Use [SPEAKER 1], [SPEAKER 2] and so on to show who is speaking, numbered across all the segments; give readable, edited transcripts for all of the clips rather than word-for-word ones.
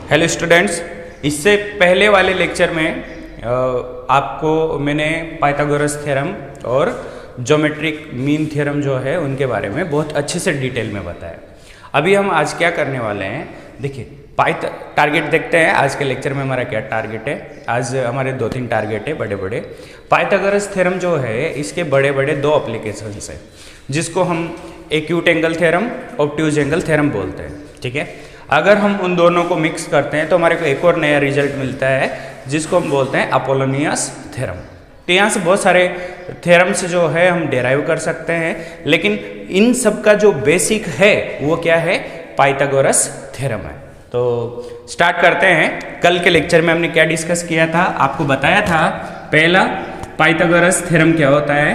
[SPEAKER 1] Hello students, इससे पहले वाले लेक्चर में आपको मैंने पाइथागोरस थ्योरम और ज्योमेट्रिक मीन थ्योरम जो है उनके बारे में बहुत अच्छे से डिटेल में बताया। अभी हम आज क्या करने वाले हैं, देखिए टारगेट देखते हैं। आज के लेक्चर में हमारा क्या टारगेट है। आज हमारे 2-3 टारगेट है बड़े बड़े। पाइथागोरस थ्योरम जो है इसके बड़े बड़े 2 एप्लीकेशंस है, जिसको हम acute angle theorem, obtuse angle theorem बोलते हैं। ठीक है, अगर हम उन दोनों को मिक्स करते हैं तो हमारे को एक और नया रिजल्ट मिलता है, जिसको हम बोलते हैं अपोलोनियस थ्योरम। तो यहाँ से बहुत सारे थ्योरम्स जो है हम डेराइव कर सकते हैं, लेकिन इन सब का जो बेसिक है वो क्या है, पाइथागोरस थ्योरम है। तो स्टार्ट करते हैं। कल के लेक्चर में हमने क्या डिस्कस किया था, आपको बताया था पहला पाइथागोरस थ्योरम क्या होता है,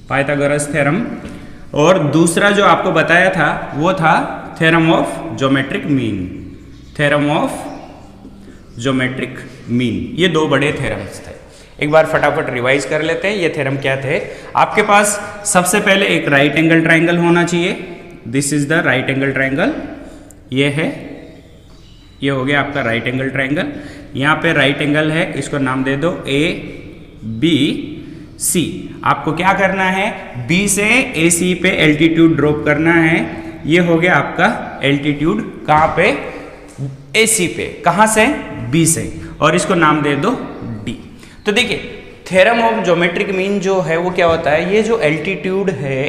[SPEAKER 1] पाइथागोरस थ्योरम, और दूसरा जो आपको बताया था वो था theorem of geometric mean, theorem of geometric mean. ये 2 बड़े थ्योरम्स थे। एक बार फटाफट रिवाइज कर लेते हैं ये थ्योरम क्या थे। आपके पास सबसे पहले एक राइट एंगल ट्राइंगल होना चाहिए। This is the right angle triangle, ये है, ये हो गया आपका राइट एंगल ट्राइंगल। यहाँ पे राइट एंगल है, इसको नाम दे दो ABC। आपको क्या करना है, B से AC पे एल्टीट्यूड ड्रॉप करना है। ये हो गया आपका एल्टीट्यूड, कहाँ पे, AC पे, कहाँ से, B से, और इसको नाम दे दो D। तो देखिए थ्योरम ऑफ ज्योमेट्रिक मीन जो है वो क्या होता है, ये जो एल्टीट्यूड है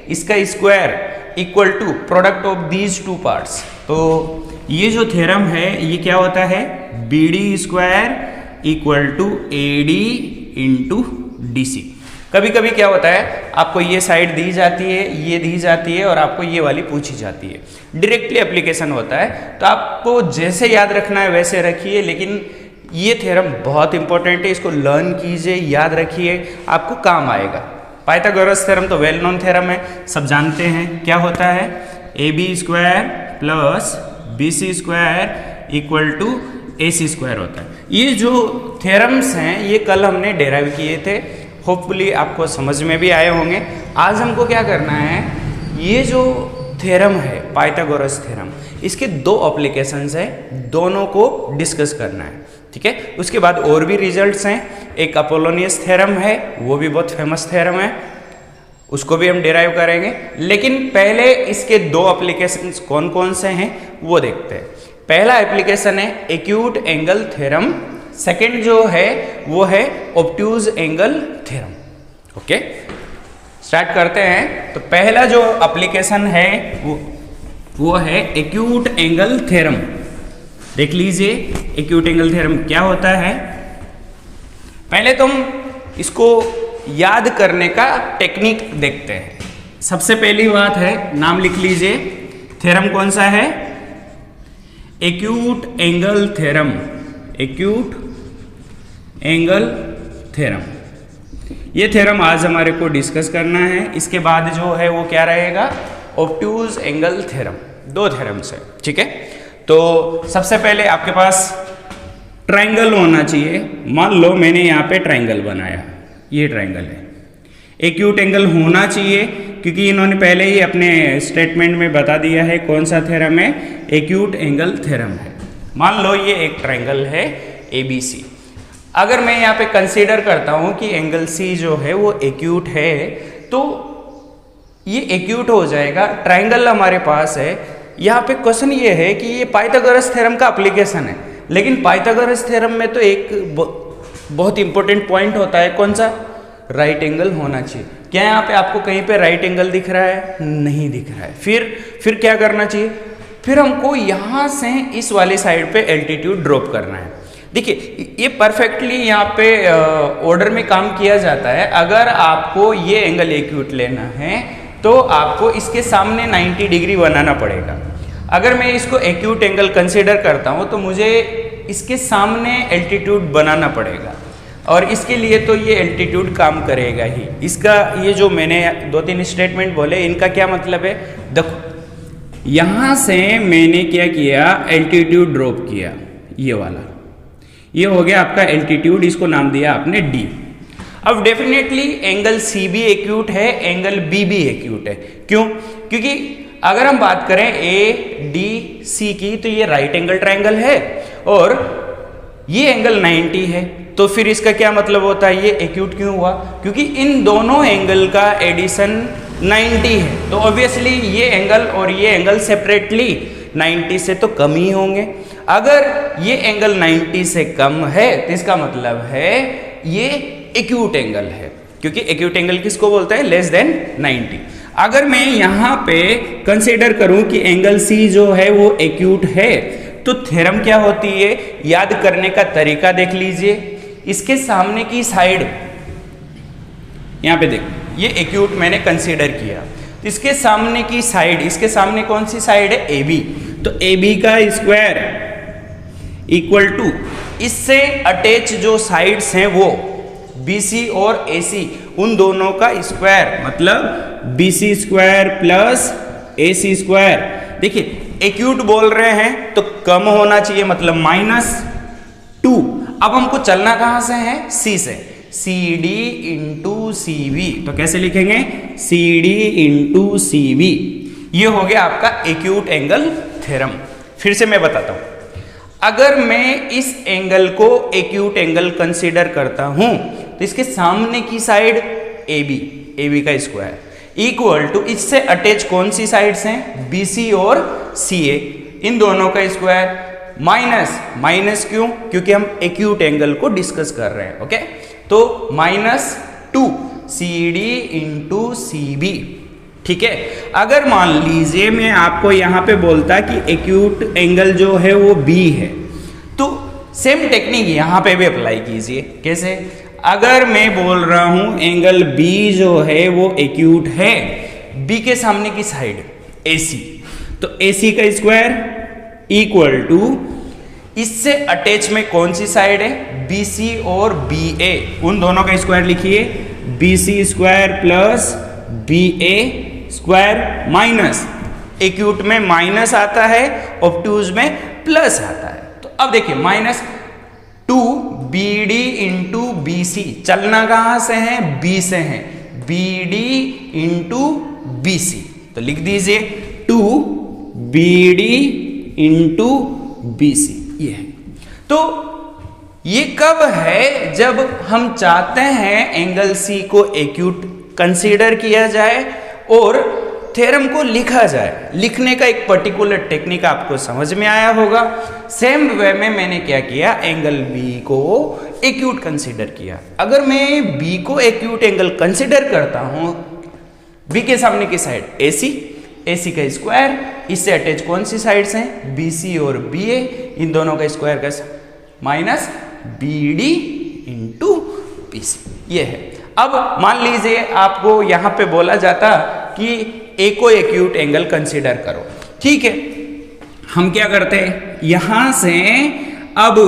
[SPEAKER 1] इसका square equal to product of these 2 parts. तो ये जो थ्योरम है ये क्या होता है, BD square equal to AD into DC। कभी कभी क्या होता है, आपको ये साइड दी जाती है, ये दी जाती है, और आपको ये वाली पूछी जाती है। डायरेक्टली एप्लीकेशन होता है, तो आपको जैसे याद रखना है वैसे रखिए, लेकिन ये थ्योरम बहुत इंपॉर्टेंट है, इसको लर्न कीजिए, याद रखिए, आपको काम आएगा। पाइथागोरस थ्योरम तो वेल नोन थ्योरम है, सब जानते हैं। क्या होता है, AB square plus BC square equal to AC square होता है। ये जो थ्योरम्स हैं ये कल हमने डेराइव किए थे, होपफुली आपको समझ में भी आए होंगे। आज हमको क्या करना है, ये जो थ्योरम है पाइथागोरस थ्योरम, इसके 2 एप्लीकेशंस है, दोनों को डिस्कस करना है। ठीक है, उसके बाद और भी रिजल्ट्स हैं। एक अपोलोनियस थ्योरम है, वो भी बहुत फेमस थ्योरम है, उसको भी हम डिराइव करेंगे। लेकिन पहले इसके 2 एप्लीकेशंस कौन कौन से हैं वो देखते हैं। पहला एप्लीकेशन है एक्यूट एंगल थ्योरम, सेकंड जो है वो है obtuse angle theorem. Okay, start करते हैं। तो पहला जो एप्लीकेशन है वो है एक्यूट एंगल थ्योरम। देख लीजिए एक्यूट एंगल थ्योरम क्या होता है। पहले तुम इसको याद करने का टेक्निक देखते हैं। सबसे पहली बात है, नाम लिख लीजिए, थ्योरम कौन सा है, acute angle theorem, acute angle theorem. ये थ्योरम आज हमारे को डिस्कस करना है। इसके बाद जो है वो क्या रहेगा, ऑब्ट्यूज एंगल थ्योरम। 2 थ्योरम्स है। ठीक है, तो सबसे पहले आपके पास ट्राइंगल होना चाहिए। मान लो मैंने यहाँ पे ट्राइंगल बनाया, ये ट्राइंगल है। एक्यूट एंगल होना चाहिए, क्योंकि इन्होंने पहले ही अपने स्टेटमेंट में बता दिया है कौन सा थ्योरम है, एक्यूट एंगल थ्योरम है। मान लो ये एक ट्राइंगल है ABC। अगर मैं यहाँ पे कंसीडर करता हूँ कि एंगल C जो है वो एक्यूट है, तो ये एक्यूट हो जाएगा। ट्राइंगल हमारे पास है। यहाँ पे क्वेश्चन ये है कि ये पाइथागोरस थ्योरम का एप्लीकेशन है, लेकिन पाइथागोरस थ्योरम में तो एक बहुत इंपॉर्टेंट पॉइंट होता है, कौन सा, राइट एंगल होना चाहिए। क्या यहाँ पे आपको कहीं पे राइट एंगल दिख रहा है, नहीं दिख रहा है। फिर क्या करना चाहिए, फिर हमको यहाँ से इस वाली साइड पे एल्टीट्यूड ड्रॉप करना है। देखिए ये परफेक्टली यहाँ पे ऑर्डर में काम किया जाता है। अगर आपको ये एंगल एक्यूट लेना है तो आपको इसके सामने 90 डिग्री बनाना पड़ेगा। अगर मैं इसको एक्यूट एंगल कंसीडर करता हूँ तो मुझे इसके सामने एल्टीट्यूड बनाना पड़ेगा, और इसके लिए तो ये एल्टीट्यूड काम करेगा ही। इसका ये जो मैंने 2-3 स्टेटमेंट बोले, इनका क्या मतलब है, देखो यहाँ से मैंने क्या किया, एल्टीट्यूड ड्रॉप किया, ये वाला, ये हो गया आपका एल्टीट्यूड, इसको नाम दिया आपने D। अब डेफिनेटली एंगल C भी एक्यूट है, एंगल B भी एक्यूट है। क्यों? क्योंकि अगर हम बात करें ADC की तो ये राइट एंगल ट्रायंगल है और ये एंगल 90 है, तो फिर इसका क्या मतलब होता है, ये एक्यूट क्यों हुआ, क्योंकि इन दोनों एंगल का एडिशन 90 है, तो ऑब्वियसली ये एंगल और ये एंगल सेपरेटली 90 से तो कम ही होंगे। अगर ये एंगल 90 से कम है तो इसका मतलब है ये एक्यूट एंगल है, क्योंकि एक्यूट एंगल किसको बोलते हैं, लेस देन 90। अगर मैं यहाँ पे कंसीडर करूं कि एंगल C जो है वो एक्यूट है, तो थ्योरम क्या होती है, याद करने का तरीका देख लीजिए। इसके सामने की साइड, यहाँ पे देखो, ये एक्यूट मैंने कंसीडर किया, इसके सामने की साइड, इसके सामने कौन सी साइड है, AB, तो AB का स्क्वायर इक्वल टू इससे अटैच जो साइड्स हैं वो BC और AC, उन दोनों का स्क्वायर, मतलब BC square plus AC square. देखिए एक्यूट बोल रहे हैं तो कम होना चाहिए, मतलब -2। अब हमको चलना कहां से है, C से, CD इंटू CV, तो कैसे लिखेंगे, CD इंटू CV। ये हो गया आपका एक्यूट एंगल थ्योरम। फिर से मैं बताता हूं, अगर मैं इस एंगल को एक्यूट एंगल कंसीडर करता हूं तो इसके सामने की साइड AB का स्क्वायर इक्वल टू इससे अटैच कौन सी साइड्स हैं, BC और CA, इन दोनों का स्क्वायर माइनस क्यों, क्योंकि हम एक्यूट एंगल को डिस्कस कर रहे हैं। ओके, तो -2 CD इंटू CB। ठीक है, अगर मान लीजिए मैं आपको यहां पे बोलता कि एक्यूट एंगल जो है वो B है, तो सेम टेक्निक यहां पे भी अप्लाई कीजिए। कैसे, अगर मैं बोल रहा हूं एंगल B जो है वो एक्यूट है, B के सामने की साइड AC, तो AC का स्क्वायर इक्वल टू इससे अटैच में कौन सी साइड है, BC और BA, उन दोनों का स्क्वायर लिखिए, BC square plus BA square minus, acute में माइनस आता है, ऑब्टूज में प्लस आता है। तो अब देखिए -2 BD इंटू BC, चलना कहां से है, B से है, BD इंटू BC, तो लिख दीजिए 2 BD इंटू BC, ये है। तो ये कब है, जब हम चाहते हैं एंगल C को एक्यूट कंसीडर किया जाए और थ्योरम को लिखा जाए। लिखने का एक पर्टिकुलर टेक्निक आपको समझ में आया होगा। सेम वे में मैंने क्या किया, एंगल B को एक्यूट कंसीडर किया। अगर मैं B को एक्यूट एंगल कंसीडर करता हूं, B के सामने की साइड AC का स्क्वायर, इससे अटैच कौन सी साइड्स हैं, BC और BA, इन दोनों का स्क्वायर का माइनस BD इंटू BC, ये है। अब मान लीजिए आपको यहां पे बोला जाता कि A को एक्यूट एंगल कंसीडर करो, ठीक है, हम क्या करते हैं, यहां से अब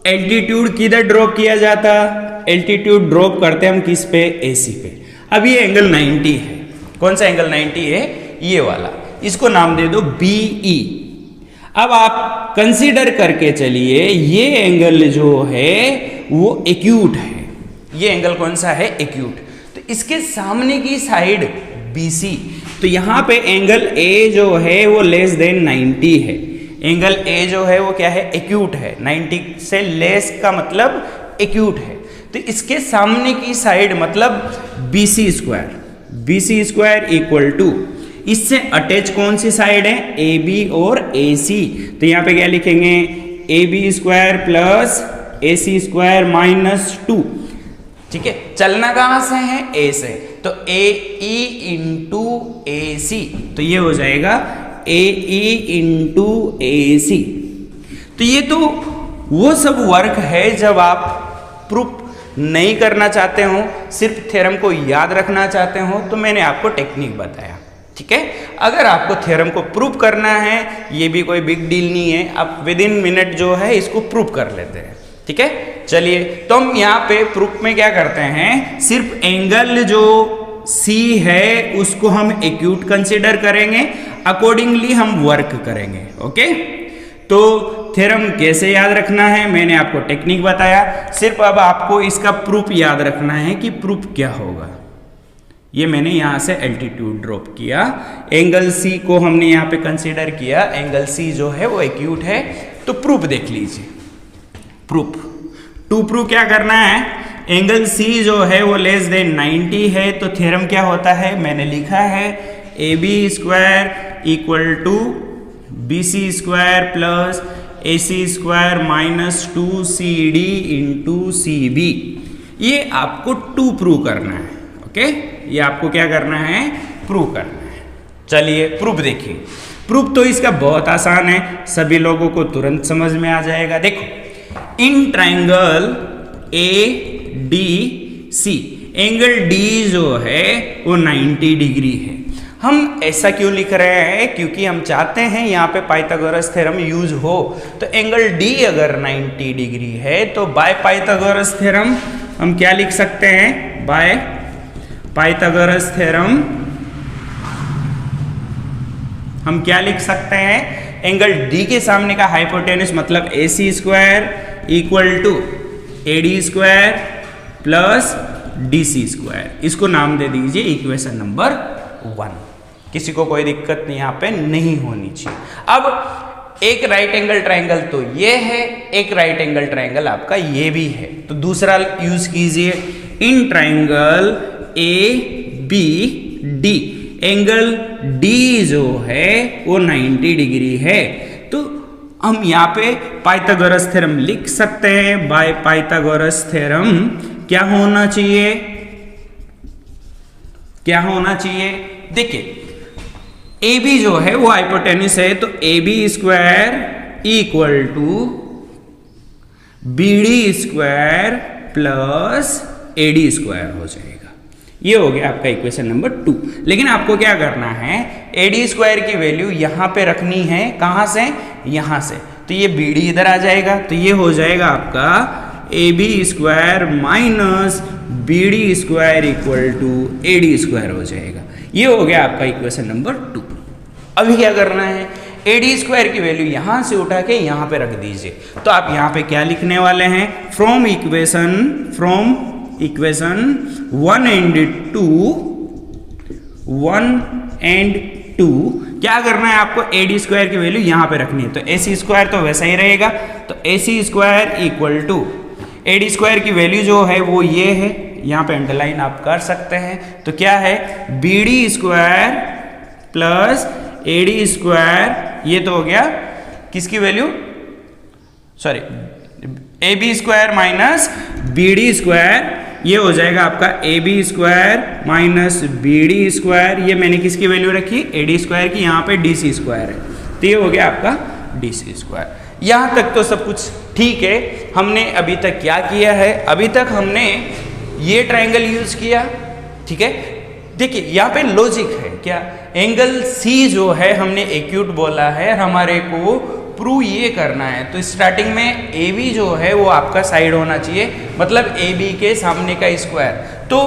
[SPEAKER 1] एल्टीट्यूड किधर ड्रॉप किया जाता, एल्टीट्यूड ड्रॉप करते हम किस पे, AC पे। अब ये एंगल 90 है, कौन सा एंगल 90 है, ये वाला, इसको नाम दे दो BE। अब आप कंसीडर करके चलिए ये एंगल जो है वो एक्यूट है, ये एंगल कौन सा है, एक्यूट। तो इसके सामने की साइड BC, तो यहां पे एंगल A जो है वो लेस देन 90 है, एंगल A जो है वो क्या है, एक्यूट है, 90 से लेस का मतलब एक्यूट है। तो इसके सामने की साइड मतलब BC स्क्वायर इक्वल टू इससे अटैच कौन सी साइड है, AB और AC, तो यहां पे क्या लिखेंगे, AB square plus AC square -2। ठीक है, चलना कहां से है, A से, तो AE इंटू AC, तो ये हो जाएगा AE इंटू AC। तो ये तो वो सब वर्क है जब आप प्रूफ नहीं करना चाहते हो, सिर्फ थ्योरम को याद रखना चाहते हो, तो मैंने आपको टेक्निक बताया। ठीक है, अगर आपको थ्योरम को प्रूफ करना है, ये भी कोई बिग डील नहीं है, आप विद इन मिनट जो है इसको प्रूफ कर लेते हैं। ठीक है, चलिए, तो हम यहाँ पे प्रूफ में क्या करते हैं, सिर्फ एंगल जो C है उसको हम एक्यूट कंसीडर करेंगे, अकॉर्डिंगली हम वर्क करेंगे। ओके, तो थ्योरम कैसे याद रखना है मैंने आपको टेक्निक बताया, सिर्फ अब आपको इसका प्रूफ याद रखना है कि प्रूफ क्या होगा। ये मैंने यहाँ से एल्टीट्यूड ड्रॉप किया। एंगल सी को हमने यहाँ पे कंसीडर किया, एंगल सी जो है वो एक्यूट है। तो प्रूफ देख लीजिए, प्रूफ टू प्रूफ क्या करना है, एंगल सी जो है वो लेस देन 90 है। तो थ्योरम क्या होता है, मैंने लिखा है A B square equal to B C square plus A C square minus 2CD into C B. ये आपको टू प्रूव करना है। ओके, ये आपको क्या करना है, प्रूव करना है। चलिए प्रूफ देखिए। प्रूफ तो इसका बहुत आसान है, सभी लोगों को तुरंत समझ में आ जाएगा। देखो, in triangle A D C angle D जो है वो 90 डिग्री है। हम ऐसा क्यों लिख रहे हैं, क्योंकि हम चाहते हैं यहाँ पे पाइथागोरस थ्योरम यूज हो। तो एंगल डी अगर 90 डिग्री है तो बाय पाइथागोरस थ्योरम हम क्या लिख सकते हैं, बाय पाइथागोरस थ्योरम हम क्या लिख सकते हैं, एंगल डी के सामने का हाइपोटेन्यूस मतलब A C square equal to A D square plus D C square. इसको नाम दे दीजिए इक्वेशन नंबर 1। किसी को कोई दिक्कत यहाँ पे नहीं होनी चाहिए। अब एक राइट एंगल ट्राइंगल तो ये है, एक राइट एंगल ट्राइंगल आपका ये भी है। तो दूसरा यूज कीजिए, in triangle A B D angle D जो है वो 90 डिग्री है। तो हम यहाँ पे पाइथागोरस थ्योरम लिख सकते हैं। बाय पाइथागोरस थ्योरम क्या होना चाहिए, क्या होना चाहिए, देखिए ए बी जो है वो हाइपोटेन्यूस है। तो A B square equal to B D square plus A D square हो जाएगा। ये हो गया आपका इक्वेशन नंबर 2। लेकिन आपको क्या करना है, ए डी स्क्वायर की वैल्यू यहां पे रखनी है। कहां से, यहां से। तो ये बी डी इधर आ जाएगा। तो ये हो जाएगा आपका A B square minus B D square equal to A D square हो जाएगा। ये हो गया आपका इक्वेशन नंबर 2। अभी क्या करना है, ए डी स्क्वायर की वैल्यू यहां से उठा के यहां पे रख दीजिए। तो आप यहां पे क्या लिखने वाले हैं, फ्रॉम इक्वेशन 1 एंड 2 क्या करना है आपको, ए डी स्क्वायर की वैल्यू यहां पे रखनी है। तो ए सी स्क्वायर तो वैसा ही रहेगा। तो A C square equal to A D square की वैल्यू जो है वो ये है, यहाँ पे अंडरलाइन आप कर सकते हैं। तो क्या है, B D square plus A D square, ये तो हो गया किसकी value, sorry A B square minus B D square. ये हो जाएगा आपका A B square minus B D square. ये मैंने किसकी वैल्यू रखी, ए डी स्क्वायर की, यहाँ पे डी सी स्क्वायर है। तो ये हो गया आपका डी सी स्क्वायर। यहाँ तक तो सब कुछ ठीक है। हमने अभी तक क्या किया है, अभी तक हमने ये ट्राइंगल यूज किया, ठीक है। देखिए यहाँ पे लॉजिक है क्या, एंगल सी जो है हमने एक्यूट बोला है, हमारे को प्रूव ये करना है। तो स्टार्टिंग में ए बी जो है वो आपका साइड होना चाहिए, मतलब ए बी के सामने का स्क्वायर। तो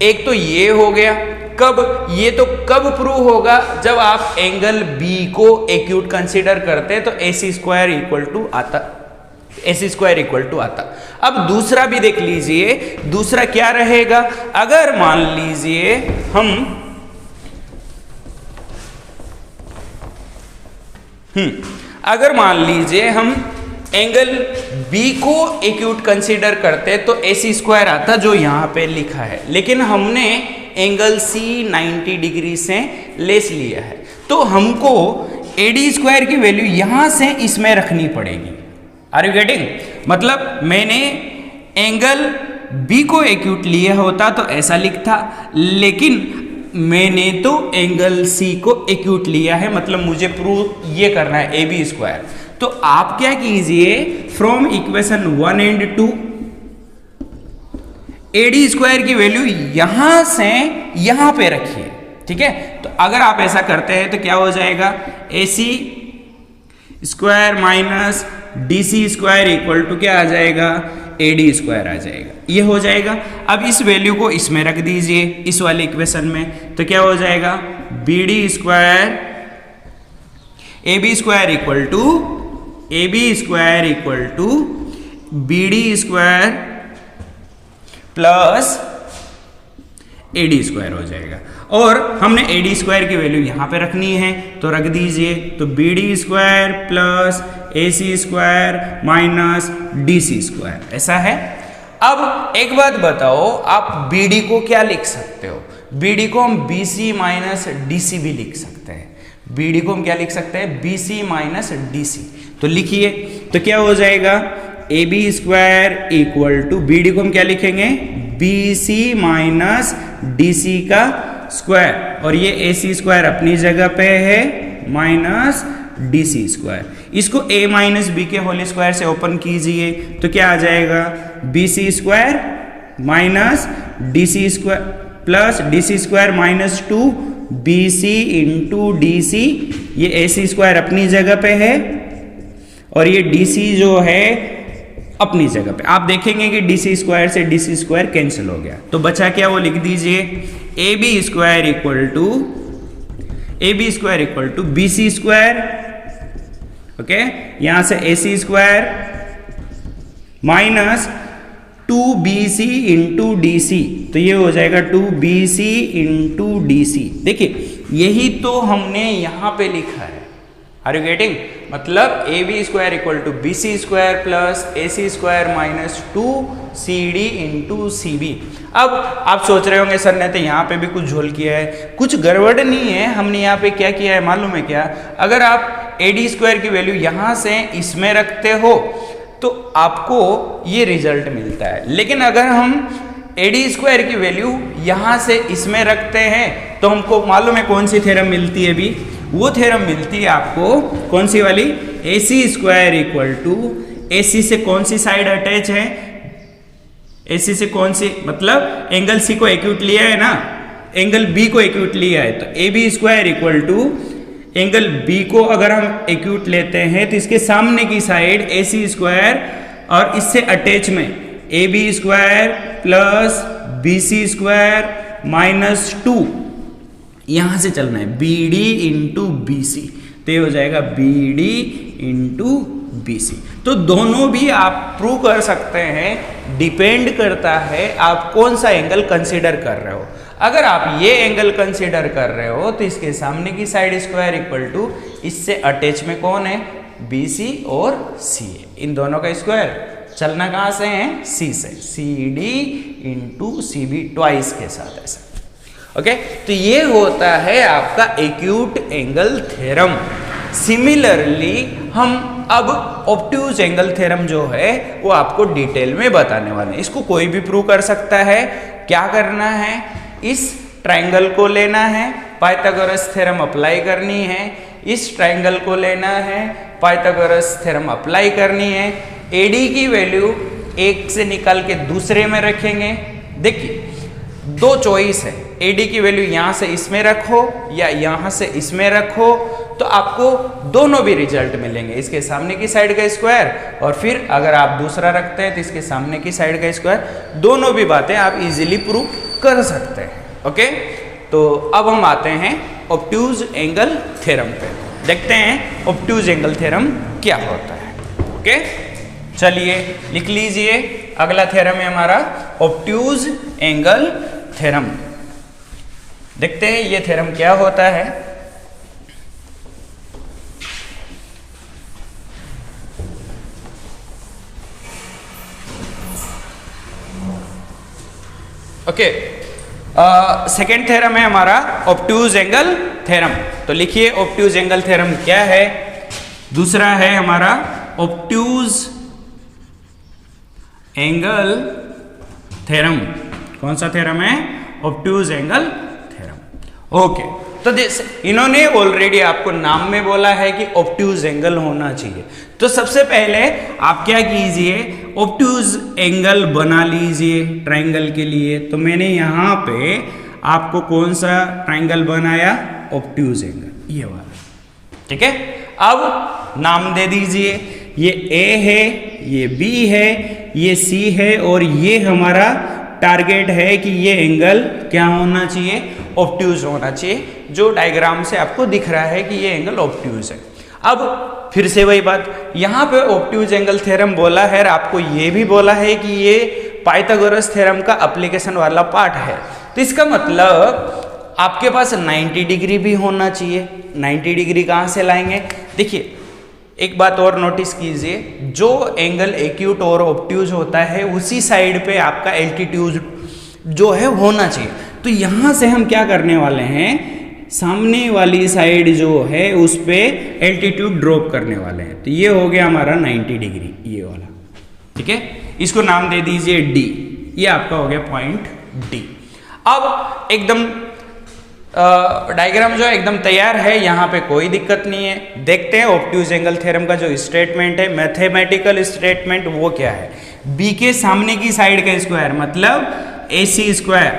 [SPEAKER 1] एक तो ये हो गया, कब, ये तो कब प्रूव होगा, जब आप एंगल बी को एक्यूट कंसीडर करते हैं। तो A C square equal to आता, ए सी स्क्वायर इक्वल टू आता। अब दूसरा भी देख लीजिए, दूसरा क्या रहेगा, अगर मान लीजिए हम अगर मान लीजिए हम एंगल बी को एक्यूट कंसीडर करते तो ए सी स्क्वायर आता जो यहां पे लिखा है, लेकिन हमने एंगल सी 90 डिग्री से लेस लिया है। तो हमको ए डी स्क्वायर की वैल्यू यहां से इसमें रखनी पड़ेगी। आर यू गेटिंग, मतलब मैंने एंगल बी को एक्यूट लिया होता तो ऐसा लिखता, लेकिन मैंने तो एंगल सी को एक्यूट लिया है, मतलब मुझे प्रूव ये करना है ए बी स्क्वायर। तो आप क्या कीजिए, from equation 1 and 2 A D square की वैल्यू यहां से यहां पे रखिए, ठीक है। तो अगर आप ऐसा करते हैं तो क्या हो जाएगा, A C square minus D C square equal to क्या आ जाएगा, ए डी स्क्वायर आ जाएगा। ये हो जाएगा। अब इस वैल्यू को इसमें रख दीजिए, इस वाले इक्वेशन में। तो क्या हो जाएगा, B D square A B square equal to A B square equal to B D square plus AD square हो जाएगा। और हमने AD स्क्वायर की वैल्यू यहाँ पे रखनी है तो रख दीजिए, तो BD square plus AC square minus DC square, ऐसा है। अब एक बात बताओ, आप BD को क्या लिख सकते हो? BD को हम BC माइनस DC भी लिख सकते हैं। BD को हम क्या लिख सकते हैं? BC minus DC। तो लिखिए, तो क्या हो जाएगा? AB square equal to BD को हम क्या लिखेंगे? BC माइनस DC का स्क्वायर, और ये AC स्क्वायर अपनी जगह पे है माइनस DC स्क्वायर। इसको A माइनस B के होल स्क्वायर से ओपन कीजिए तो क्या आ जाएगा? BC square minus DC square plus DC square minus 2 BC into DC। ये AC स्क्वायर अपनी जगह पे है और ये DC जो है अपनी जगह पे। आप देखेंगे कि DC स्क्वायर से DC स्क्वायर कैंसिल हो गया, तो बचा क्या? वो लिख दीजिए AB square equal to BC square, okay, यहां से AC square minus 2BC into DC, तो ये हो जाएगा 2BC इंटू DC। देखिए यही तो हमने यहां पे लिखा है। Are you getting? मतलब AB square equal to BC square plus AC square minus 2CD into CB। अब आप सोच रहे होंगे सर ने तो यहाँ पे भी कुछ झोल किया है। कुछ गड़बड़ नहीं है, हमने यहाँ पे क्या किया है मालूम है क्या? अगर आप AD स्क्वायर की वैल्यू यहाँ से इसमें रखते हो तो आपको ये रिजल्ट मिलता है, लेकिन अगर हम AD स्क्वायर की वैल्यू यहाँ से इसमें रखते हैं तो हमको मालूम है कौन सी थ्योरम मिलती है? भी वो थ्योरम मिलती है आपको, कौन सी वाली? AC square equal to, AC से कौन सी साइड अटैच है? AC से कौन सी, मतलब एंगल C को एक्यूट लिया है ना, एंगल B को एक्यूट लिया है, तो AB square equal to angle B को अगर हम एक्यूट लेते हैं तो इसके सामने की साइड AC स्क्वायर और इससे अटैच में AB square plus BC square minus 2, यहां से चलना है BD इंटू BC, तो ये हो जाएगा BD इंटू BC। तो दोनों भी आप प्रूव कर सकते हैं, डिपेंड करता है आप कौन सा एंगल कंसीडर कर रहे हो। अगर आप ये एंगल कंसीडर कर रहे हो तो इसके सामने की साइड स्क्वायर इक्वल टू इससे अटैच में कौन है? BC और CA, इन दोनों का स्क्वायर चलना कहां से है? C से, CD इंटू CB ट्वाइस के साथ, ऐसा। ओके, तो ये होता है आपका एक्यूट एंगल थ्योरम। सिमिलरली हम अब ऑब्ट्यूज एंगल थ्योरम जो है वो आपको डिटेल में बताने वाले हैं। इसको कोई भी प्रूव कर सकता है। क्या करना है? इस ट्रायंगल को लेना है, पाइथागोरस थ्योरम अप्लाई करनी है। इस ट्रायंगल को लेना है, पाइथागोरस थ्योरम अप्लाई करनी है। AD की वैल्यू एक से निकाल के दूसरे में रखेंगे। देखिए दो चॉइस है, AD की वैल्यू यहां से इसमें रखो या यहां से इसमें रखो, तो आपको दोनों भी रिजल्ट मिलेंगे। इसके सामने की साइड का स्क्वायर और फिर अगर आप दूसरा रखते हैं तो इसके सामने की साइड का स्क्वायर, दोनों भी बातें आप इजीली प्रूव कर सकते हैं। ओके, तो अब हम आते हैं ऑब्ट्यूज एंगल थ्योरम पे, देखते हैं ऑब्ट्यूज एंगल थ्योरम क्या होता है। ओके, चलिए लिख लीजिए, अगला थ्योरम है हमारा ऑब्ट्यूज एंगल थ्योरम। देखते हैं ये थ्योरम क्या होता है। ओके, सेकेंड थ्योरम है हमारा ऑब्ट्यूज एंगल थ्योरम। तो लिखिए ऑब्ट्यूज एंगल थ्योरम क्या है। दूसरा है हमारा ऑब्ट्यूज एंगल थ्योरम। कौन सा थ्योरम है? Obtuse angle theorem. ओके, तो जैसे इन्होंने ऑलरेडी आपको नाम में बोला है कि ऑब्ट्यूज एंगल होना चाहिए, तो सबसे पहले आप क्या कीजिए, ऑब्ट्यूज एंगल बना लीजिए ट्रायंगल के लिए। तो मैंने यहां पे आपको कौन सा ट्रायंगल बनाया? ऑब्ट्यूज एंगल, ये वाला। ठीक है, अब नाम दे दीजिए, ये A है, ये B है, ये C है और ये हमारा टारगेट है कि ये एंगल क्या होना चाहिए? ऑब्ट्यूज होना चाहिए, जो डायग्राम से आपको दिख रहा है कि ये एंगल ऑब्ट्यूज है। अब फिर से वही बात, यहाँ पे ऑब्ट्यूज एंगल थ्योरम बोला है और आपको ये भी बोला है कि ये पाइथागोरस थ्योरम का एप्लीकेशन वाला पार्ट है। तो इसका मतलब आपके पास 90 डिग्री भी होना चाहिए। 90 डिग्री कहाँ से लाएंगे? देखिए एक बात और नोटिस कीजिए, जो एंगल एक्यूट और ऑब्ट्यूज होता है उसी साइड पे आपका एल्टीट्यूड जो है होना चाहिए। तो यहाँ से हम क्या करने वाले हैं, सामने वाली साइड जो है उस पे एल्टीट्यूड ड्रॉप करने वाले हैं। तो ये हो गया हमारा 90 डिग्री, ये वाला, ठीक है। इसको नाम दे दीजिए डी, ये आपका हो गया पॉइंट डी। अब एकदम डायग्राम जो है एकदम तैयार है, यहाँ पे कोई दिक्कत नहीं है। देखते हैं ऑब्ट्यूज एंगल थ्योरम का जो स्टेटमेंट है, मैथमेटिकल स्टेटमेंट, वो क्या है। बी के सामने की साइड का स्क्वायर मतलब AC स्क्वायर,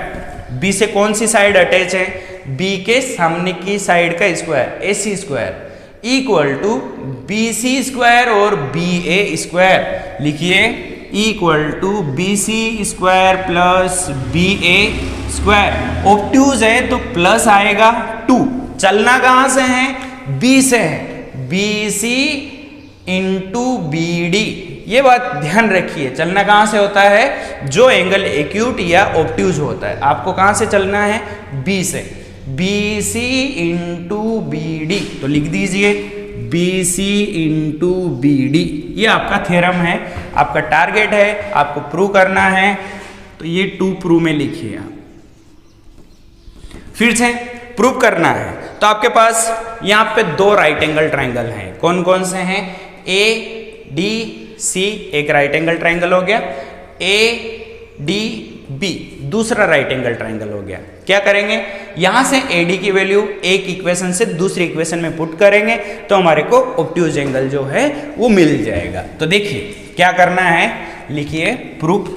[SPEAKER 1] बी से कौन सी साइड अटैच है, बी के सामने की साइड का square AC square equal to BC square और BA स्क्वायर। लिखिए equal to BC square plus BA square. Obtuse है तो प्लस आएगा 2, चलना कहां से है, B से है, BC इंटू BD। ये बात ध्यान रखिए, चलना कहां से होता है, जो एंगल एक्यूट या ऑब्ट्यूज होता है आपको कहां से चलना है, B से, BC इंटू BD। तो लिख दीजिए BC इंटू BD। ये आपका थ्योरम है, आपका टारगेट है, आपको प्रूव करना है। तो ये 2 प्रूव में लिखिए आप, फिर से प्रूव करना है। तो आपके पास यहाँ पे 2 राइट एंगल ट्राइंगल हैं, कौन कौन से हैं, ADC एक राइट एंगल ट्राइंगल हो गया, ADB दूसरा राइट एंगल ट्राइंगल हो गया। क्या करेंगे, यहां से AD की वैल्यू एक इक्वेशन से दूसरी इक्वेशन में पुट करेंगे तो हमारे को ऑब्ट्यूज एंगल जो है वो मिल जाएगा। तो देखिए क्या करना है, लिखिए प्रूफ।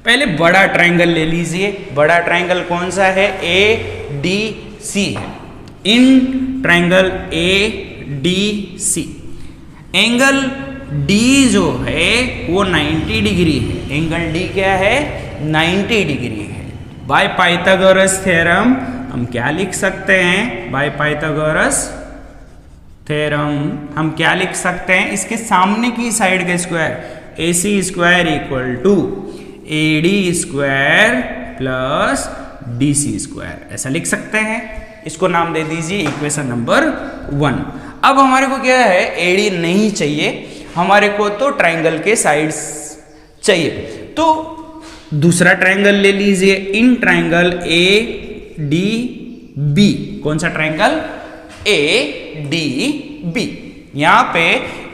[SPEAKER 1] पहले बड़ा ट्राइंगल ले लीजिए, बड़ा ट्राइंगल कौन सा है, ADC है। In triangle ADC angle D जो है वो 90 डिग्री है, एंगल D क्या है, 90 डिग्री है। बाय पाइथागोरस थ्योरम हम क्या लिख सकते हैं, बाय पाइथागोरस थ्योरम हम क्या लिख सकते हैं, इसके सामने की साइड का square AC square equal to AD square plus DC square, ऐसा लिख सकते हैं। इसको नाम दे दीजिए इक्वेशन नंबर 1। अब हमारे को क्या है, AD नहीं चाहिए हमारे को, तो ट्राइंगल के साइड्स चाहिए। तो दूसरा ट्राइंगल ले लीजिए, इन ट्राइंगल ADB, कौन सा ट्राइंगल, ADB। यहाँ पे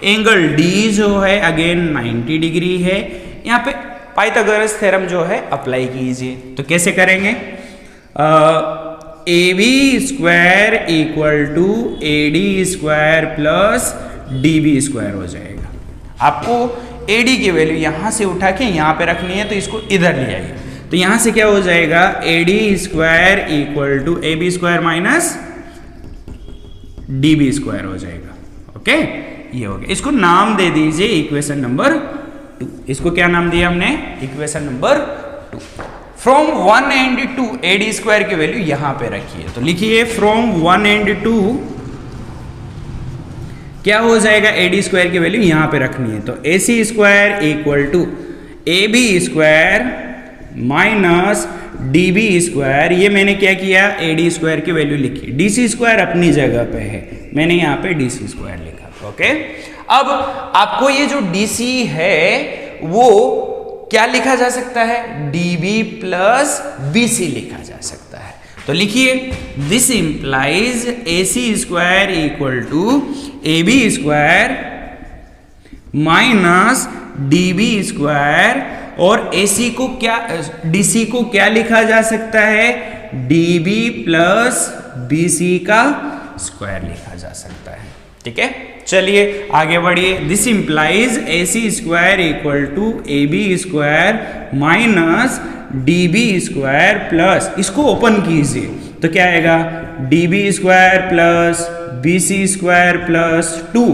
[SPEAKER 1] एंगल D जो है अगेन 90 डिग्री है। यहाँ पे पाइथागोरस थ्योरम जो है अप्लाई कीजिए। तो कैसे करेंगे, AB square equal to AD square plus DB square हो जाएगा। आपको AD की वैल्यू यहां से उठा के यहां पे रखनी है, तो इसको इधर ले आइए। तो यहां से क्या हो जाएगा, AD square equal to AB square minus DB square हो जाएगा। ओके, ये हो गया। इसको नाम दे दीजिए इक्वेशन नंबर 2। इसको क्या नाम दिया हमने, equation number 2। From 1 and 2 AD square की वैल्यू यहां पे रखिए। तो लिखिए फ्रॉम 1 एंड 2 क्या हो जाएगा, AD स्क्वायर की वैल्यू यहां पे रखनी है। तो AC square equal to AB square minus DB square. ये मैंने क्या किया, AD स्क्वायर की वैल्यू लिखी, DC स्क्वायर अपनी जगह पे है, मैंने यहाँ पे DC स्क्वायर लिखा। ओके, अब आपको ये जो DC है वो क्या लिखा जा सकता है, DB प्लस BC लिखा जा सकता है। तो लिखिए this implies AC square equal to AB square minus DB square, और AC को क्या, DC को क्या लिखा जा सकता है, DB प्लस BC का स्क्वायर लिखा जा सकता है। ठीक है, चलिए आगे बढ़िए। This implies AC square equal to AB square minus DB square plus, इसको ओपन कीजिए तो क्या आएगा, DB square plus BC square plus 2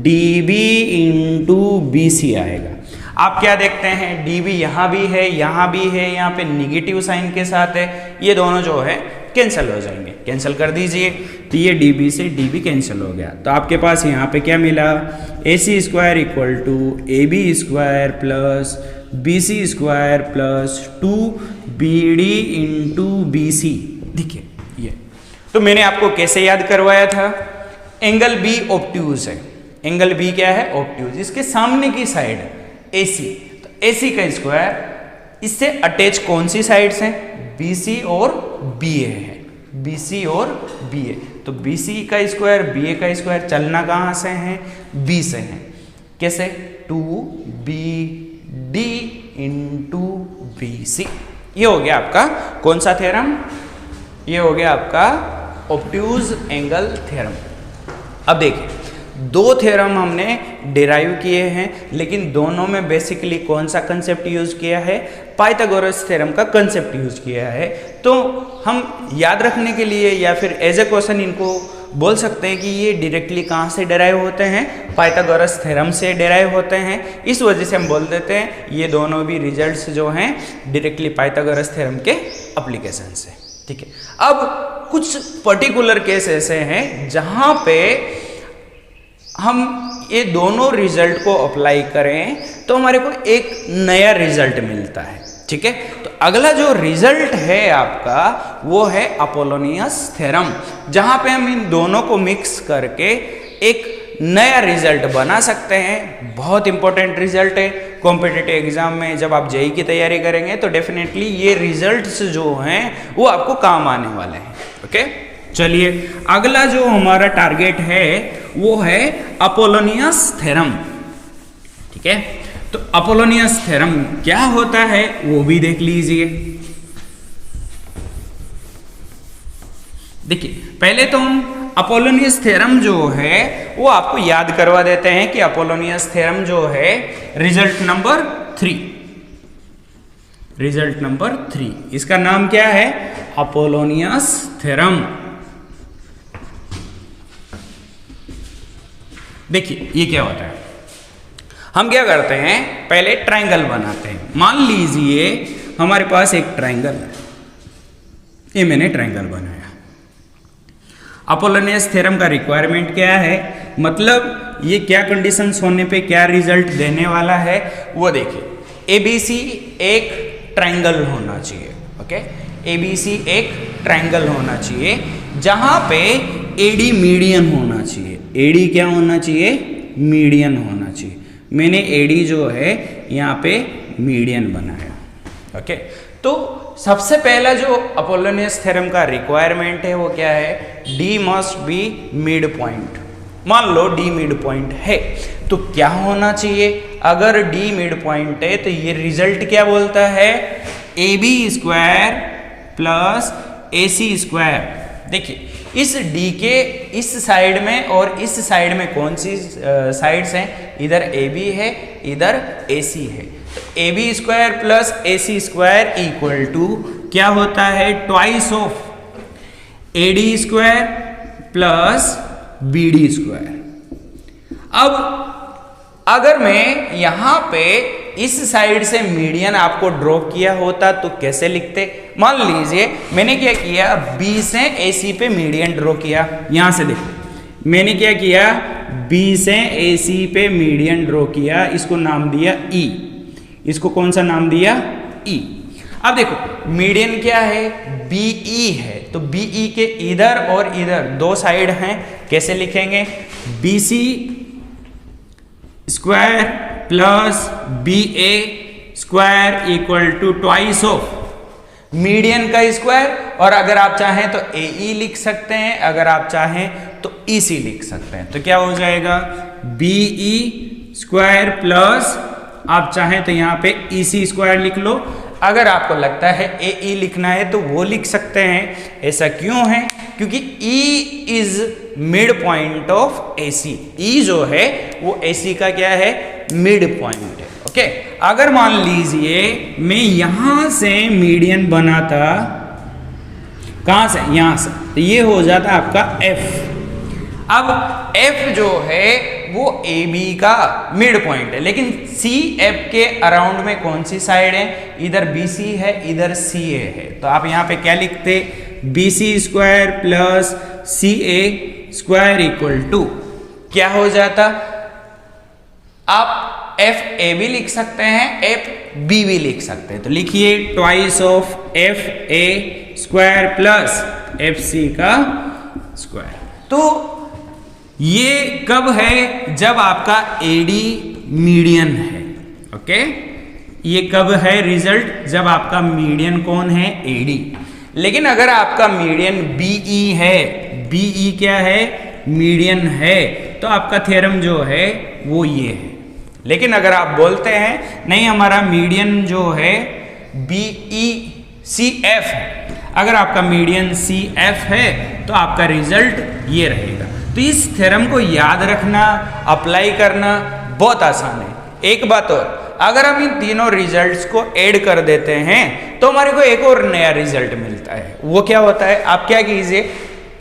[SPEAKER 1] DB into BC आएगा। आप क्या देखते हैं, DB यहाँ भी है, यहाँ भी है, यहाँ पे निगेटिव साइन के साथ है, ये दोनों जो है कैंसिल हो जाएंगे, कैंसिल कर दीजिए। तो ये DB से DB कैंसिल हो गया। तो आपके पास यहाँ पे क्या मिला, AC square equal to AB square plus BC square plus 2BD into BC। देखिए ये तो मैंने आपको कैसे याद करवाया था, एंगल B ऑब्ट्यूज है, एंगल B क्या है, ऑब्ट्यूज, इसके सामने की साइड AC, तो AC का स्क्वायर, इससे अटैच कौन सी साइड्स हैं, BC और BA है, BC और BA, तो BC का स्क्वायर BA का स्क्वायर चलना कहाँ से है, B से है, कैसे, 2BD इंटू BC। ये हो गया आपका कौन सा थ्योरम, ये हो गया आपका ऑब्ट्यूज एंगल थ्योरम। अब देखिए दो थ्योरम हमने डिराइव किए हैं, लेकिन दोनों में बेसिकली कौन सा कंसेप्ट यूज किया है, पाइथागोरस थ्योरम का कंसेप्ट यूज किया है। तो हम याद रखने के लिए या फिर एज ए क्वेश्चन इनको बोल सकते हैं कि ये डायरेक्टली कहाँ से डिराइव होते हैं, पाइथागोरस थ्योरम से डिराइव होते हैं। इस वजह से हम बोल देते हैं ये दोनों भी रिजल्ट्स जो हैं डायरेक्टली पाइथागोरस थ्योरम के एप्लीकेशन से। ठीक है, अब कुछ पर्टिकुलर केस ऐसे हैं जहां पे हम ये दोनों रिजल्ट को अप्लाई करें तो हमारे को एक नया रिजल्ट मिलता है। ठीक है, तो अगला जो रिजल्ट है आपका वो है अपोलोनियस थ्योरम, जहां पे हम इन दोनों को मिक्स करके एक नया रिजल्ट बना सकते हैं। बहुत इंपॉर्टेंट रिजल्ट है, कॉम्पिटिटिव एग्जाम में जब आप जेईई की तैयारी करेंगे तो डेफिनेटली ये रिजल्ट्स जो हैं वो आपको काम आने वाले हैं। ओके, चलिए अगला जो हमारा टारगेट है वो है अपोलोनियस थ्योरम। ठीक है, तो अपोलोनियस थ्योरम क्या होता है वो भी देख लीजिए। देखिए पहले तो हम अपोलोनियस थ्योरम जो है वो आपको याद करवा देते हैं कि अपोलोनियस थ्योरम जो है रिजल्ट नंबर 3, रिजल्ट नंबर 3 इसका नाम क्या है, अपोलोनियस थ्योरम। देखिए ये क्या होता है, हम क्या करते हैं पहले ट्रायंगल बनाते हैं। मान लीजिए हमारे पास एक ट्रायंगल है, ये मैंने ट्रायंगल बनाया। अपोलोनियस थ्योरम का रिक्वायरमेंट क्या है, मतलब ये क्या कंडीशंस होने पे क्या रिजल्ट देने वाला है वो देखिए। ABC एक ट्रायंगल होना चाहिए। ओके, ABC एक ट्रायंगल होना चाहिए जहां पे AD मीडियन होना चाहिए। AD क्या होना चाहिए, मीडियन होना चाहिए। मैंने AD जो है यहाँ पे मीडियन बनाया। ओके, तो सबसे पहला जो अपोलोनियस थ्योरम का रिक्वायरमेंट है वो क्या है, D must be mid point. मान लो D मिड पॉइंट है तो क्या होना चाहिए, अगर D मिड पॉइंट है तो ये रिजल्ट क्या बोलता है, AB square plus AC square. देखिए इस D के इस साइड में और इस साइड में कौन सी साइड्स हैं, इधर AB है इधर AC है, तो AB square plus AC square equal to क्या होता है, twice of AD square plus BD square. अब अगर मैं यहां पे इस साइड से मीडियन आपको ड्रॉ किया होता तो कैसे लिखते, मान लीजिए मैंने क्या किया, B से AC पे मीडियन ड्रॉ किया। यहां से देखो मैंने क्या किया, B से AC पे मीडियन ड्रॉ किया, इसको नाम दिया E, इसको कौन सा नाम दिया, E। अब देखो मीडियन क्या है, BE है, तो BE के इधर और इधर दो साइड हैं, कैसे लिखेंगे, BC square plus BA square equal to twice of median का स्क्वायर, और अगर आप चाहें तो AE लिख सकते हैं, अगर आप चाहें तो EC लिख सकते हैं। तो क्या हो जाएगा, BE स्क्वायर प्लस आप चाहें तो यहाँ पे EC स्क्वायर लिख लो। अगर आपको लगता है AE लिखना है तो वो लिख सकते हैं। ऐसा क्यों है, क्योंकि E is mid point of AC। E जो है वो AC का क्या है, मिड पॉइंट है। ओके, अगर मान लीजिए मैं यहां से मीडियन बनाता, कहां से, यहां से, तो ये हो जाता आपका F। अब F जो है वो AB का मिड पॉइंट है, लेकिन CF के अराउंड में कौन सी साइड है, इधर BC है इधर CA है, तो आप यहां पे क्या लिखते, BC square plus CA square equal to क्या हो जाता, आप एफ ए भी लिख सकते हैं, एफ बी भी लिख सकते हैं। तो लिखिए twice of F A square plus F C का स्क्वायर। तो ये कब है? जब आपका एडी मीडियन है। ओके, ये कब है रिजल्ट? जब आपका मीडियन कौन है? एडी। लेकिन अगर आपका मीडियन बीई है, बीई क्या है? मीडियन है, तो आपका थ्योरम जो है वो ये है। लेकिन अगर आप बोलते हैं नहीं हमारा मीडियन जो है बीई सी एफ है, अगर आपका मीडियन सी एफ है तो आपका रिजल्ट ये रहेगा। तो इस थ्योरम को याद रखना, अप्लाई करना बहुत आसान है। एक बात और, अगर हम इन तीनों रिजल्ट्स को ऐड कर देते हैं तो हमारे को एक और नया रिजल्ट मिलता है। वो क्या होता है? आप क्या कीजिए,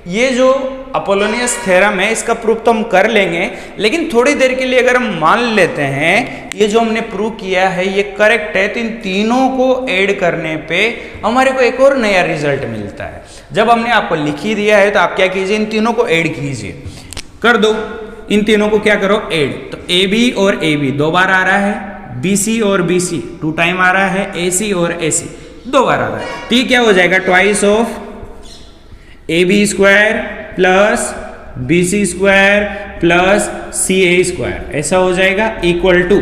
[SPEAKER 1] ये जो अपोलोनियस थ्योरम है इसका प्रूफ तो हम कर लेंगे, लेकिन थोड़ी देर के लिए अगर हम मान लेते हैं ये जो हमने प्रूव किया है ये करेक्ट है, तो इन तीनों को ऐड करने पे हमारे को एक और नया रिजल्ट मिलता है। जब हमने आपको लिख ही दिया है तो आप क्या कीजिए, इन तीनों को ऐड कीजिए, कर दो। इन तीनों को क्या करो? ऐड। तो ए बी और ए बी 2 बार आ रहा है, बी सी और बी सी 2 टाइम आ रहा है, ए सी और ए सी 2 बार आ रहा है। तो ये क्या हो जाएगा? Twice of A B square plus B C square plus C A square, ऐसा हो जाएगा इक्वल टू,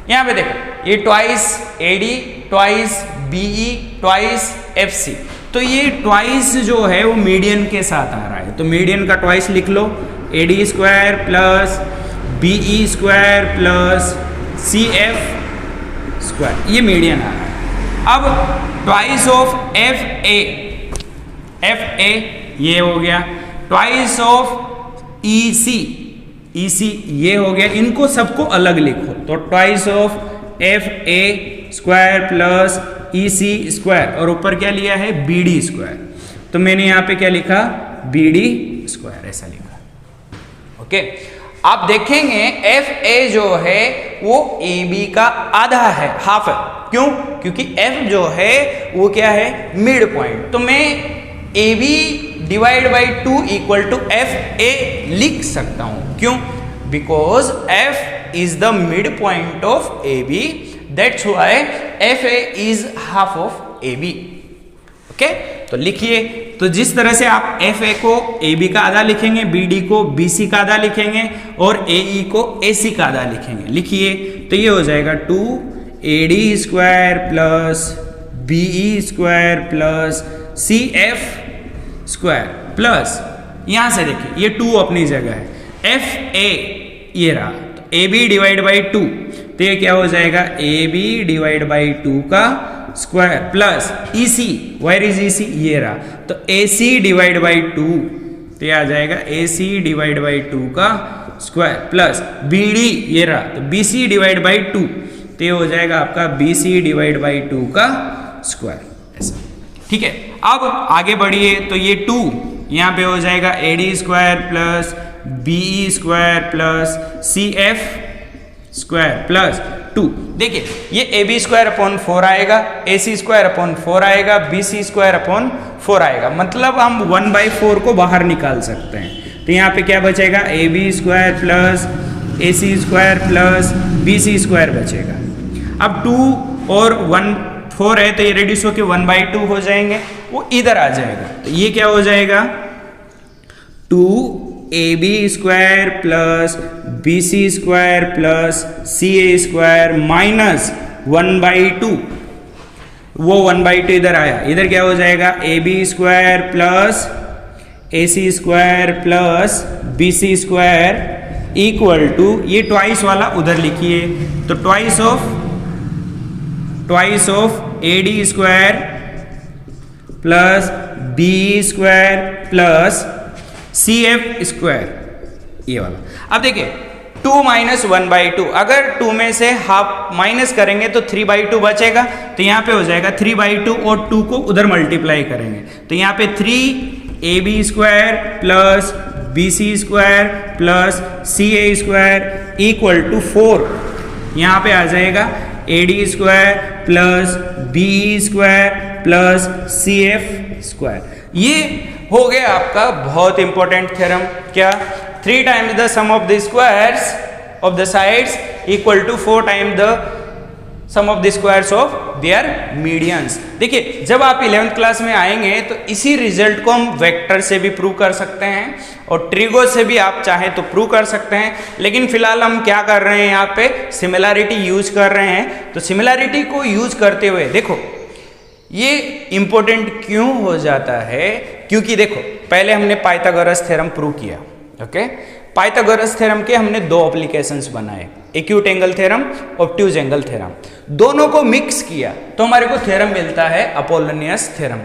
[SPEAKER 1] यहां पे देखो ये twice A D, twice B E, twice F C. तो ये ट्वाइस जो है वो मीडियन के साथ आ रहा है, तो मीडियन का ट्वाइस लिख लो, A D square plus BE square plus C F square, ये मीडियन आ रहा है। अब twice of F A, F A ये हो गया, twice of E C, E C ये हो गया। इनको सबको अलग लिखो, तो twice of F A square plus E C square, और ऊपर क्या लिया है? B D square. तो मैंने यहाँ पे क्या लिखा? बी डी स्क्वायर, ऐसा लिखा। ओके, आप देखेंगे एफ ए जो है वो ए बी का आधा है, हाफ है। क्यों? क्योंकि एफ जो है वो क्या है? Mid point. तो मैं A B divide by 2 equal to F A लिख सकता हूं। क्यों? Because F is the mid point of A B, that's why F A is half of A B. Okay, तो लिखिए। तो जिस तरह से आप एफ ए को ए बी का आधा लिखेंगे, बी डी को बी सी का आधा लिखेंगे और ए ई को ए सी का आधा लिखेंगे, लिखिए। तो ये हो जाएगा 2 A D square plus B E square plus C F square plus, यहां से देखिए ये 2 अपनी जगह है, एफ ए ये रहा, तो ए बी डिवाइड बाई 2, तो ये क्या हो जाएगा? ए बी डिवाइड बाई 2 का square plus E C, where is E C? ये रहा, तो ए सी डिवाइड बाई 2, तो ये आ जाएगा ए सी डिवाइड बाई 2 का स्क्वायर प्लस बी डी ये रहा, तो बी सी डिवाइड बाई 2, तो ये हो जाएगा आपका बी सी डिवाइड बाई 2 का स्क्वायर, ऐसा। ठीक है, अब आगे बढ़िए। तो ये 2 यहाँ पे हो जाएगा A D square plus B E square plus C F square plus 2। देखिए ये ए बी स्क्वायर अपॉन 4 आएगा, ए सी स्क्वायर अपॉन 4 आएगा, बी सी स्क्वायर अपॉन 4 आएगा। मतलब हम 1/4 को बाहर निकाल सकते हैं। तो यहाँ पे क्या बचेगा? A B square plus A C square plus B C square बचेगा। अब 2 और 4 है तो ये रेड्यूस होकर 1/2 हो जाएंगे, वो इधर आ जाएगा। तो ये क्या हो जाएगा? 2 A B square plus B C square plus C A square minus 1/2, वो 1/2 इधर आया, इधर क्या हो जाएगा? A B square plus A C square plus B C square equal to, ये ट्वाइस वाला उधर लिखिए, तो twice of A D square plus B square plus C F square, ये वाला। अब देखिए 2 माइनस 1/2, अगर 2 में से हाफ माइनस करेंगे तो 3/2 बचेगा, तो यहाँ पे हो जाएगा 3/2 और 2 को उधर मल्टीप्लाई करेंगे, तो यहाँ पे 3 A B square plus B C square plus C A square equal to 4, यहाँ पे आ जाएगा A D square plus B square plus C F square. ये हो गया आपका बहुत इंपॉर्टेंट थ्योरम। क्या? 3 times the sum of the squares of the sides equal to 4 time the sum of the squares of their medians. देखिए जब आप 11th class में आएंगे तो इसी रिजल्ट को हम वेक्टर से भी प्रूव कर सकते हैं और ट्रिगो से भी आप चाहें तो प्रूव कर सकते हैं, लेकिन फिलहाल हम क्या कर रहे हैं, यहाँ पे सिमिलैरिटी यूज कर रहे हैं। तो सिमिलैरिटी को यूज करते हुए देखो ये इंपॉर्टेंट क्यों हो जाता है, क्योंकि देखो पहले हमने पाइथागोरस थ्योरम प्रूव किया। ओके, पाइथागोरस थ्योरम के हमने दो एप्लीकेशंस बनाए, acute angle theorem, obtuse angle theorem. दोनों को मिक्स किया तो हमारे को थ्योरम मिलता है Apollonius theorem.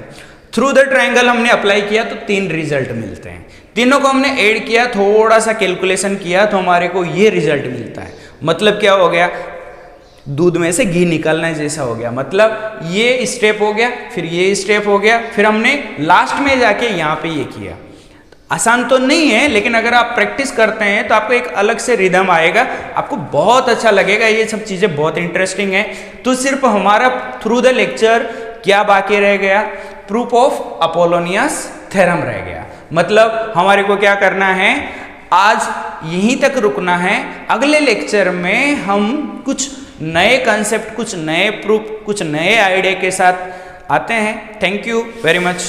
[SPEAKER 1] Through the triangle हमने अप्लाई किया तो 3 रिजल्ट मिलते हैं। तीनों को हमने ऐड किया, थोड़ा सा कैलकुलेशन किया तो हमारे को ये रिजल्ट मिलता है। मतलब क्या हो गया, दूध में से घी निकलने जैसा हो गया। मतलब ये स्टेप हो गया, फिर ये स्टेप हो गया, फिर हमने लास्ट में जाके यहाँ पे ये किया। आसान तो नहीं है, लेकिन अगर आप प्रैक्टिस करते हैं तो आपको एक अलग से रिदम आएगा, आपको बहुत अच्छा लगेगा। ये सब चीज़ें बहुत इंटरेस्टिंग है। तो सिर्फ हमारा थ्रू द लेक्चर क्या बाकी रह गया, प्रूफ ऑफ अपोलोनियस थ्योरम रह गया। मतलब हमारे को क्या करना है, आज यहीं तक रुकना है। अगले लेक्चर में हम कुछ नए कंसेप्ट, कुछ नए प्रूफ, कुछ नए आइडिया के साथ आते हैं। Thank you very much.